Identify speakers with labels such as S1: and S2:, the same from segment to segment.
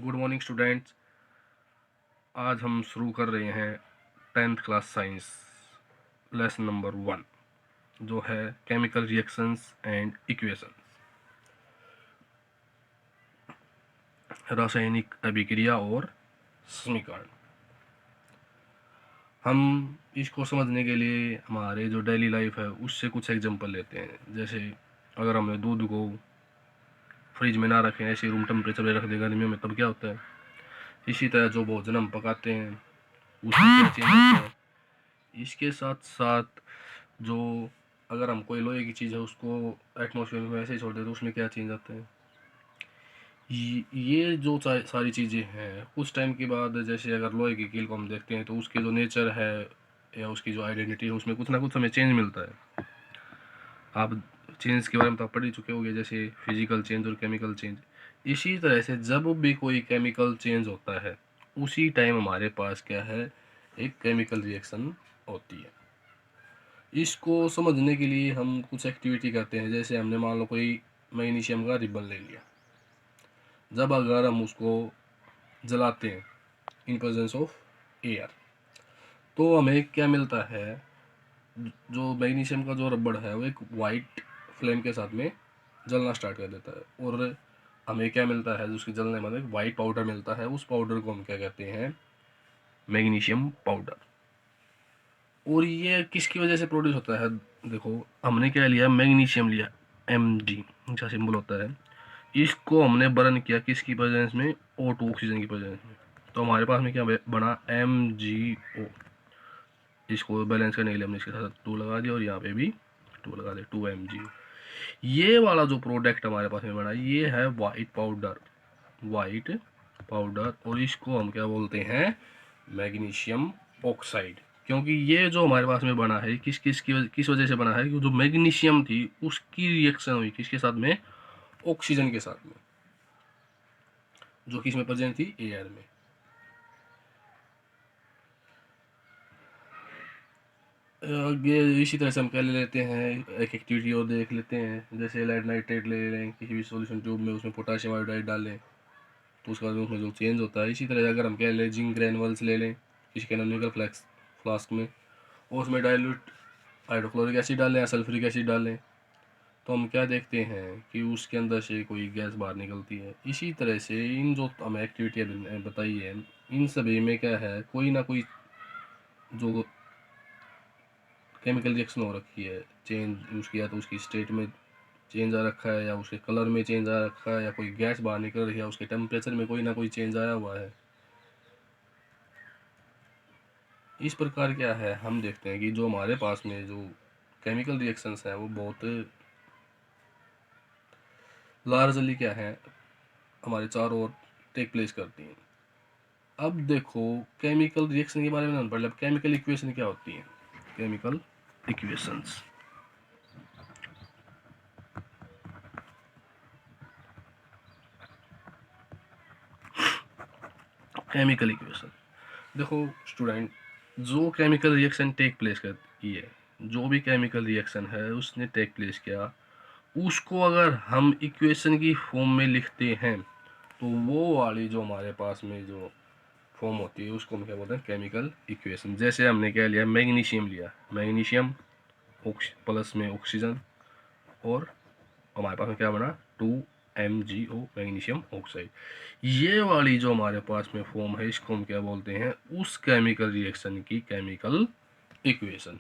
S1: Good morning students. आज हम शुरू कर रहे हैं 10th class science lesson number 1 जो है केमिकल रिएक्शंस एंड इक्वेशंस, रासायनिक अभिक्रिया और समीकरण। हम इसको समझने के लिए हमारे जो डेली लाइफ है उससे कुछ एग्जांपल लेते हैं। जैसे अगर हमने दूध को फ्रिज में ना रखें, ऐसे रूम टेम्परेचर में रख दें गर्मियों में, तब क्या होता है। इसी तरह जो भोजन हम पकाते हैं उसमें क्या चेंज होता है। इसके साथ साथ जो अगर हम कोई लोहे की चीज़ है उसको एटमॉस्फेयर में ऐसे ही छोड़ दें तो उसमें क्या चेंज आता है। ये जो सारी चीज़ें हैं कुछ टाइम के बाद, जैसे अगर लोहे की कील को हम देखते हैं तो उसके जो नेचर है या उसकी जो आइडेंटिटी है उसमें कुछ ना कुछ हमें चेंज मिलता है। आप चेंज के बारे में तो आप पढ़ ही चुके होंगे, जैसे फिजिकल चेंज और केमिकल चेंज। इसी तरह से जब भी कोई केमिकल चेंज होता है उसी टाइम हमारे पास क्या है, एक केमिकल रिएक्शन होती है। इसको समझने के लिए हम कुछ एक्टिविटी करते हैं। जैसे हमने मान लो कोई मैग्नीशियम का रिबन ले लिया, जब अगर हम उसको जलाते हैं इन प्रेजेंस ऑफ एयर तो हमें क्या मिलता है, जो मैग्नीशियम का जो रबड़ है वो एक वाइट फ्लेम के साथ में जलना स्टार्ट कर देता है और हमें क्या मिलता है, जो उसकी जलने में एक वाइट पाउडर मिलता है। उस पाउडर को हम क्या कहते हैं, मैग्नीशियम पाउडर। और ये किसकी वजह से प्रोड्यूस होता है, देखो हमने क्या लिया, मैग्नीशियम लिया, Mg इसका सिंबल होता है। इसको हमने बर्न किया किसकी प्रेजेंस में, O2 ऑक्सीजन की प्रेजेंस में, तो हमारे पास में क्या बना, MgO। इसको बैलेंस करने के लिए हमने इसके साथ 2 लगा दिया और यहाँ पे भी 2 लगा दिया, 2MgO। ये वाला जो प्रोडक्ट हमारे पास में बना ये है वाइट पाउडर, वाइट पाउडर, और इसको हम क्या बोलते हैं, मैग्नीशियम ऑक्साइड। क्योंकि ये जो हमारे पास में बना है किस वजह से बना है, कि जो मैग्नीशियम थी उसकी रिएक्शन हुई किसके साथ में, ऑक्सीजन के साथ में, जो कि इसमें प्रेजेंट थी एयर में। आगे इसी तरह से हम क्या ले लेते हैं, एक एक्टिविटी और देख लेते हैं। जैसे लेड नाइट्रेट ले लें किसी भी सॉल्यूशन ट्यूब में, उसमें पोटाशियम आयोडाइड डालें तो उसके बाद उसमें जो चेंज होता है। इसी तरह अगर हम क्या ले, जिंक ग्रैनुअल्स ले लें किसी कैनोनिकल फ्लास्क में और उसमें डाइल्यूट हाइड्रोक्लोरिक एसिड डालें या सल्फ्यूरिक एसिड डालें तो हम क्या देखते हैं कि उसके अंदर से कोई गैस बाहर निकलती है। इसी तरह से इन जो हमें एक्टिविटी बताई है इन सभी में क्या है, कोई ना कोई जो केमिकल रिएक्शन हो रखी है, चेंज उसकी, या तो उसकी स्टेट में चेंज आ रखा है या उसके कलर में चेंज आ रखा है या कोई गैस बाहर निकल रही है, उसके टेम्परेचर में कोई ना कोई चेंज आया हुआ है। इस प्रकार क्या है, हम देखते हैं कि जो हमारे पास में जो केमिकल रिएक्शंस हैं वो बहुत लार्जली क्या है, हमारे चारों ओर टेक प्लेस करती हैं। अब देखो केमिकल रिएक्शन के बारे में पढ़ लिया, केमिकल इक्वेशन क्या होती है, केमिकल इक्वेशंस। केमिकल इक्वेशन देखो स्टूडेंट, जो केमिकल रिएक्शन टेक प्लेस करती है, जो भी केमिकल रिएक्शन है उसने टेक प्लेस किया, उसको अगर हम इक्वेशन की फॉर्म में लिखते हैं तो वो वाली जो हमारे पास में जो फॉर्म होती है उसको हम क्या बोलते हैं, केमिकल इक्वेशन। जैसे हमने क्या लिया, मैग्नीशियम लिया, मैग्नीशियम प्लस में ऑक्सीजन और हमारे पास में क्या बना, 2MgO मैग्नीशियम ऑक्साइड। ये वाली जो हमारे पास में फॉर्म है इसको हम क्या बोलते हैं, उस केमिकल रिएक्शन की केमिकल इक्वेशन।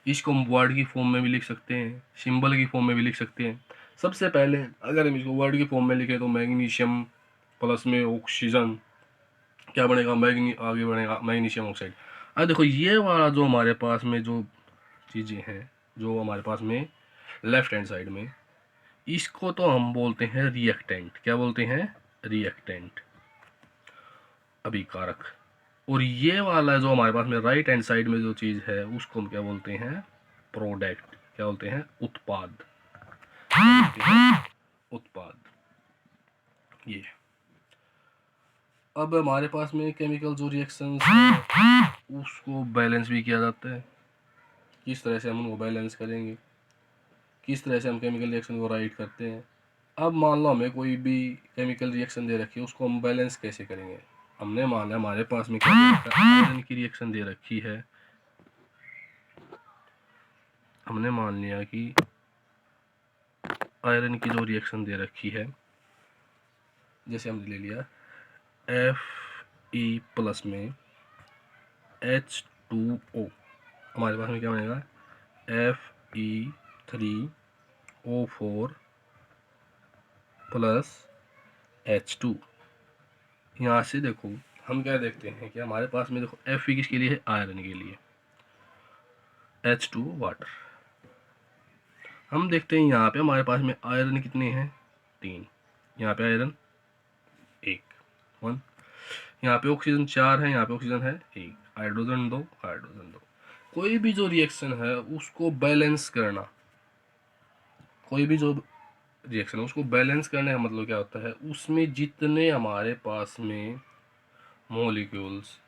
S1: इसको हम वर्ड की फॉर्म में भी लिख सकते हैं, सिंबल की फॉर्म में भी लिख सकते हैं। सबसे पहले अगर हम इसको वर्ड की फॉर्म में लिखें तो मैग्नीशियम प्लस में ऑक्सीजन क्या बनेगा, आगे बनेगा मैग्नीशियम ऑक्साइड। अब देखो ये वाला जो हमारे पास में जो चीज़ें हैं, जो हमारे पास में लेफ्ट हैंड साइड में, इसको तो हम बोलते हैं रिएक्टेंट। क्या बोलते हैं, रिएक्टेंट, अभिकारक। और ये वाला जो हमारे पास में राइट हैंड साइड में जो चीज़ है उसको हम क्या बोलते हैं, प्रोडक्ट। क्या बोलते हैं, उत्पाद, उत्पाद। ये अब हमारे पास में केमिकल जो रिएक्शंस है उसको बैलेंस भी किया जाता है। किस तरह से हम उनको बैलेंस करेंगे, किस तरह से हम केमिकल रिएक्शन को राइट करते हैं, अब मान लो हमें कोई भी केमिकल रिएक्शन दे रखी है, उसको हम बैलेंस कैसे करेंगे। हमने मान लिया हमारे पास में क्या दे रखा है, आयरन की रिएक्शन दे रखी है। हमने मान लिया कि आयरन की जो रिएक्शन दे रखी है, जैसे हमने ले लिया Fe प्लस में H2O, हमारे पास में क्या बनेगा Fe3O4 प्लस H2। यहाँ से देखो हम क्या देखते हैं कि हमारे पास में देखो Fe किसके लिए है, आयरन के लिए, H2 वाटर। हम देखते हैं यहाँ पे हमारे पास में आयरन कितने हैं, 3, यहाँ पे आयरन 1, यहाँ पे ऑक्सीजन 4 है, यहाँ पे ऑक्सीजन है 1, हाइड्रोजन 2, हाइड्रोजन 2। कोई भी जो रिएक्शन है उसको बैलेंस करना, कोई भी जो रिएक्शन है उसको बैलेंस करने का मतलब क्या होता है, उसमें जितने हमारे पास में मॉलिक्यूल्स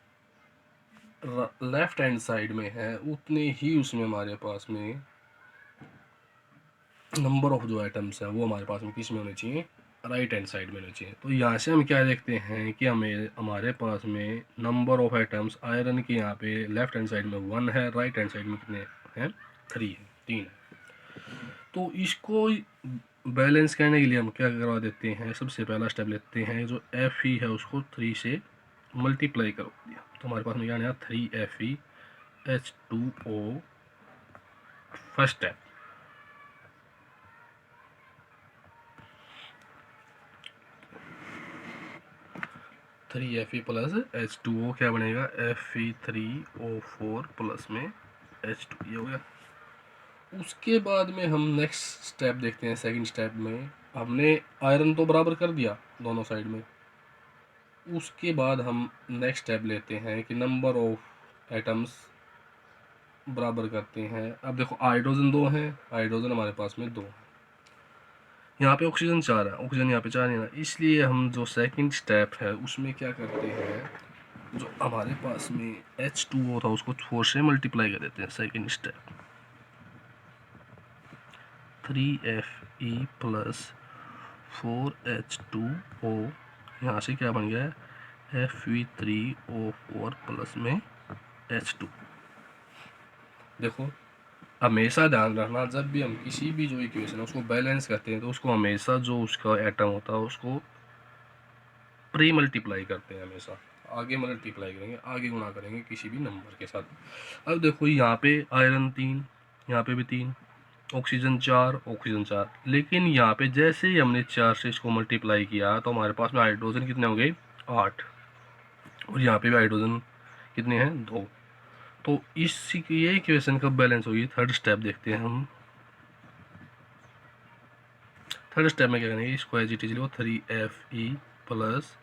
S1: लेफ्ट हैंड साइड में है उतने ही उसमें हमारे पास में नंबर ऑफ जो आइटम्स है वो हमारे पास में किस में होने चाहिए, राइट हैंड साइड में होने चाहिए। तो यहाँ से हम क्या देखते हैं कि हमारे पास में नंबर ऑफ आइटम्स आयरन के यहाँ पे लेफ्ट हैंड साइड में 1 है, राइट हैंड साइड में कितने हैं, 3 है, 3 है। तो इसको बैलेंस करने के लिए हम क्या करवा देते हैं, सबसे पहला स्टेप लेते हैं, जो Fe है उसको 3 से मल्टीप्लाई करो दिया, तो हमारे पास में क्या आया 3Fe H2O। First step 3Fe plus H2O क्या बनेगा, Fe3O4 प्लस में H2, ये हो गया। उसके बाद में हम नेक्स्ट स्टेप देखते हैं। सेकंड स्टेप में हमने आयरन तो बराबर कर दिया दोनों साइड में, उसके बाद हम नेक्स्ट स्टेप लेते हैं कि नंबर ऑफ एटम्स बराबर करते हैं। अब देखो हाइड्रोजन 2 है, हाइड्रोजन हमारे पास में 2 है, यहाँ पे ऑक्सीजन 4 है, ऑक्सीजन यहाँ पे 4 है ना, इसलिए हम जो सेकंड स्टेप है उसमें क्या करते हैं, जो हमारे पास में H2O था उसको 4 से मल्टीप्लाई कर देते हैं। Second step 3Fe plus 4H2O, यहाँ से क्या बन गया है Fe3O4 प्लस में H2। देखो हमेशा ध्यान रखना, जब भी हम किसी भी जो इक्वेशन है उसको बैलेंस करते हैं तो उसको हमेशा जो उसका एटम होता है उसको प्री मल्टीप्लाई करते हैं, हमेशा आगे मल्टीप्लाई करेंगे, आगे गुणा करेंगे किसी भी नंबर के साथ। अब देखो यहाँ पे आयरन 3, यहाँ पे भी 3, ऑक्सीजन 4, ऑक्सीजन 4, लेकिन यहाँ पे जैसे ही हमने 4 से इसको मल्टीप्लाई किया तो हमारे पास में हाइड्रोजन कितने हो गए, 8, और यहाँ पे भी हाइड्रोजन कितने हैं, 2। तो इसी की ये इक्वेशन कब बैलेंस होगी, थर्ड स्टेप देखते हैं हम। थर्ड स्टेप में क्या करेंगे, इसको एज इट इज लो 3Fe plus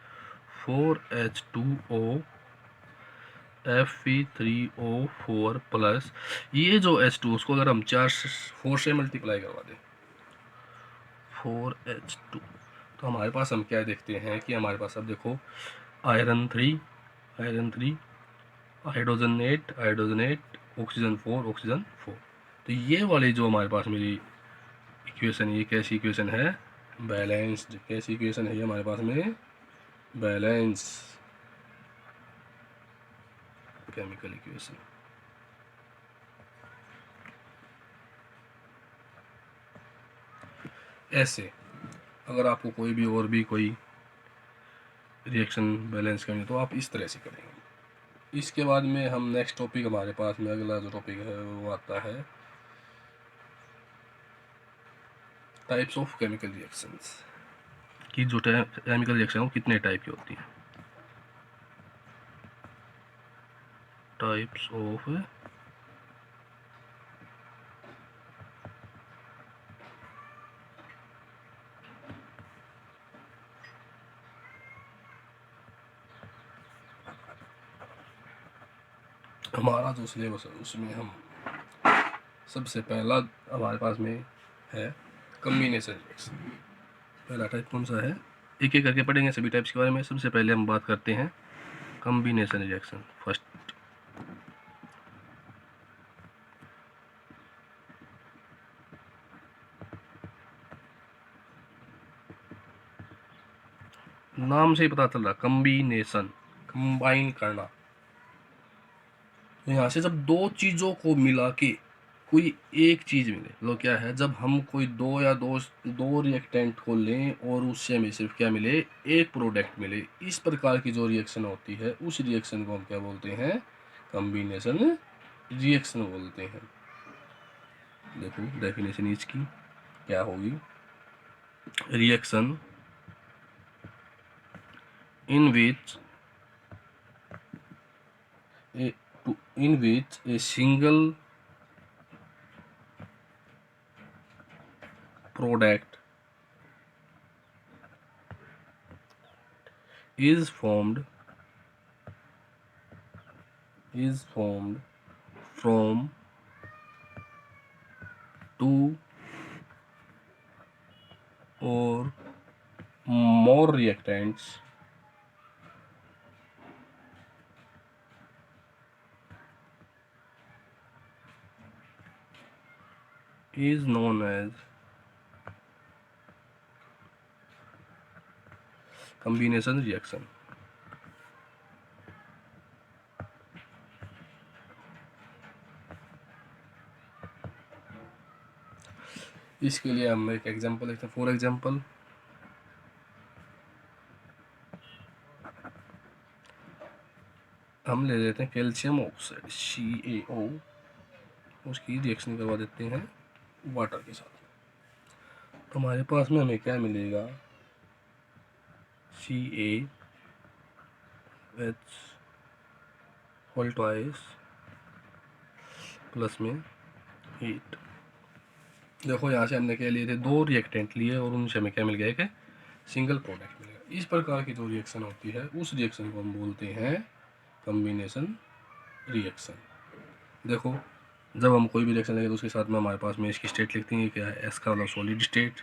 S1: 4H2O Fe3O4 plus ये जो H2 उसको अगर हम 4 से मल्टीप्लाई करवा दें 4H2, तो हमारे पास हम क्या देखते हैं कि हमारे पास अब देखो आयरन 3, हाइड्रोजन 8, ऑक्सीजन 4, ऑक्सीजन 4। तो ये वाली जो हमारे पास मेरी इक्वेशन, ये कैसी इक्वेशन है, बैलेंस्ड। कैसी इक्वेशन है ये हमारे पास में, बैलेंस केमिकल इक्वेशन। ऐसे अगर आपको कोई भी और भी कोई रिएक्शन बैलेंस करनी तो आप इस तरह से करेंगे। इसके बाद में हम नेक्स्ट टॉपिक, हमारे पास में अगला जो टॉपिक है वो आता है टाइप्स ऑफ केमिकल रिएक्शंस, कि जो केमिकल रिएक्शन वो कितने टाइप की होती हैं। टाइप्स ऑफ हमारा जो सिलेबस है उसमें हम सबसे पहला हमारे पास में है कम्बिनेशन रिएक्शन। पहला टाइप कौन सा है, एक एक करके पढ़ेंगे सभी टाइप्स के बारे में। सबसे पहले हम बात करते हैं कम्बिनेशन रिएक्शन। फर्स्ट नाम से ही पता चल रहा, कम्बिनेशन, कंबाइन करना। तो यहाँ से जब दो चीज़ों को मिला के कोई एक चीज़ मिले, तो क्या है, जब हम कोई दो रिएक्टेंट को लें और उससे हमें सिर्फ क्या मिले, एक प्रोडक्ट मिले, इस प्रकार की जो रिएक्शन होती है उस रिएक्शन को हम क्या बोलते हैं, कम्बिनेशन रिएक्शन बोलते हैं। देखो डेफिनेशन इसकी क्या होगी, reaction in which a single product is formed from two or more reactants is known as combination reaction। इसके लिए हम एक एग्जांपल देखते हैं। फॉर एग्जांपल, हम ले लेते हैं कैल्शियम ऑक्साइड CaO, उसकी रिएक्शन करवा देते हैं वाटर के साथ। तो हमारे पास में हमें क्या मिलेगा, CaH होल ट्वाइस प्लस में 8। देखो यहाँ से हमने क्या लिए थे, दो रिएक्टेंट लिए और उनसे हमें क्या मिल गया, कि सिंगल प्रोडक्ट मिल गया। इस प्रकार की जो रिएक्शन होती है उस रिएक्शन को हम बोलते हैं कम्बिनेशन रिएक्शन। देखो जब हम कोई भी रिएक्शन लेंगे तो उसके साथ में हमारे पास में इसकी स्टेट लिखती है, क्या है, एस का मतलब सॉलिड स्टेट,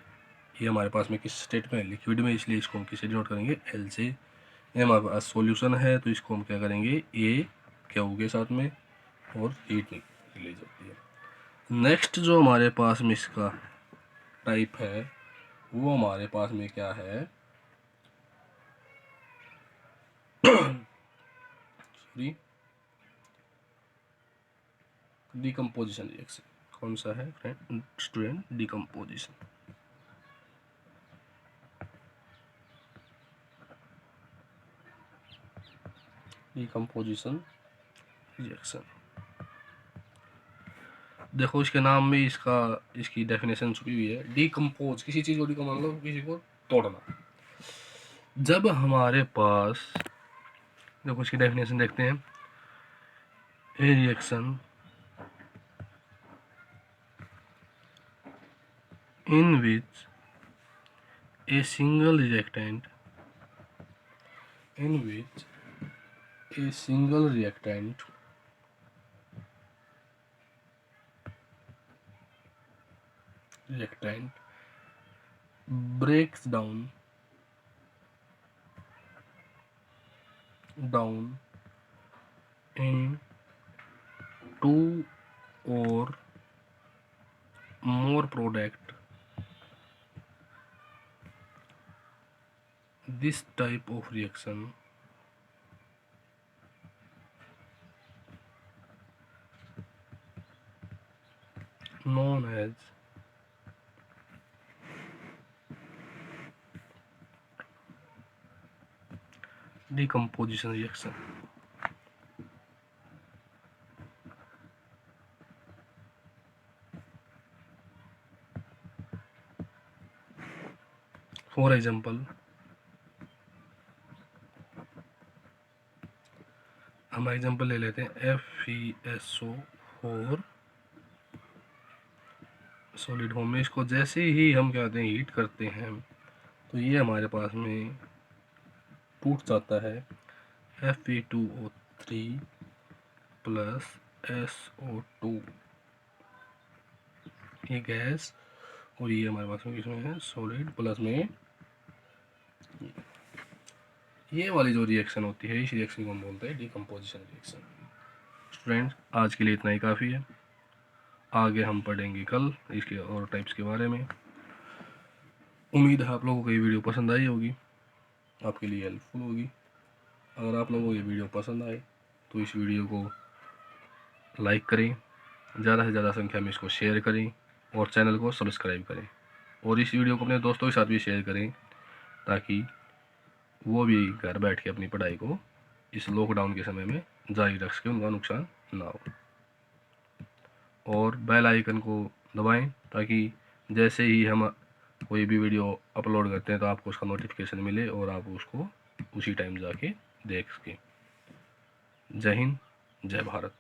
S1: ये हमारे पास में किस स्टेट में, लिक्विड में, इसलिए इसको हम किससे डिनोट करेंगे, एल से। ये हमारे पास सॉल्यूशन है तो इसको हम क्या करेंगे, ए क्या हो गया साथ में, और हीट रिलीज होती है। नेक्स्ट जो हमारे पास में इसका टाइप है वो हमारे पास में क्या है, सॉरी, डिकम्पोजिशन रिएक्शन। कौन सा है friend student, decomposition. Decomposition reaction, देखो इसके नाम में इसकी डेफिनेशन छुपी हुई है। डिकम्पोज, किसी चीज़ को मतलब किसी को तोड़ना। जब हमारे पास, देखो इसकी डेफिनेशन देखते हैं, ए reaction in which a single reactant breaks down in two or more product, this type of reaction known as decomposition reaction। For example, हम एग्जाम्पल ले लेते हैं FeSO4 सॉलिड फॉर्म में। इसको जैसे ही हम क्या कहते हैं, हीट करते हैं तो ये हमारे पास में टूट जाता है, Fe2O3 प्लस SO2, ये गैस, और ये हमारे पास में किसमें है, सॉलिड, प्लस में ये वाली जो रिएक्शन होती है इस रिएक्शन को हम बोलते हैं डिकम्पोजिशन रिएक्शन। स्टूडेंट्स आज के लिए इतना ही काफ़ी है, आगे हम पढ़ेंगे कल इसके और टाइप्स के बारे में। उम्मीद है आप लोगों को ये वीडियो पसंद आई होगी। आपके लिए हेल्पफुल होगी। अगर आप लोगों को ये वीडियो पसंद आए तो इस वीडियो को लाइक करें, ज़्यादा से ज़्यादा संख्या में इसको शेयर करें और चैनल को सब्सक्राइब करें, और इस वीडियो को अपने दोस्तों के साथ भी शेयर करें ताकि वो भी घर बैठ के अपनी पढ़ाई को इस लॉकडाउन के समय में जारी रख सकें, उनका नुकसान ना हो। और बेल आइकन को दबाएं ताकि जैसे ही हम कोई भी वीडियो अपलोड करते हैं तो आपको उसका नोटिफिकेशन मिले और आप उसको उसी टाइम जाके देख सकें। जय हिंद, जय भारत।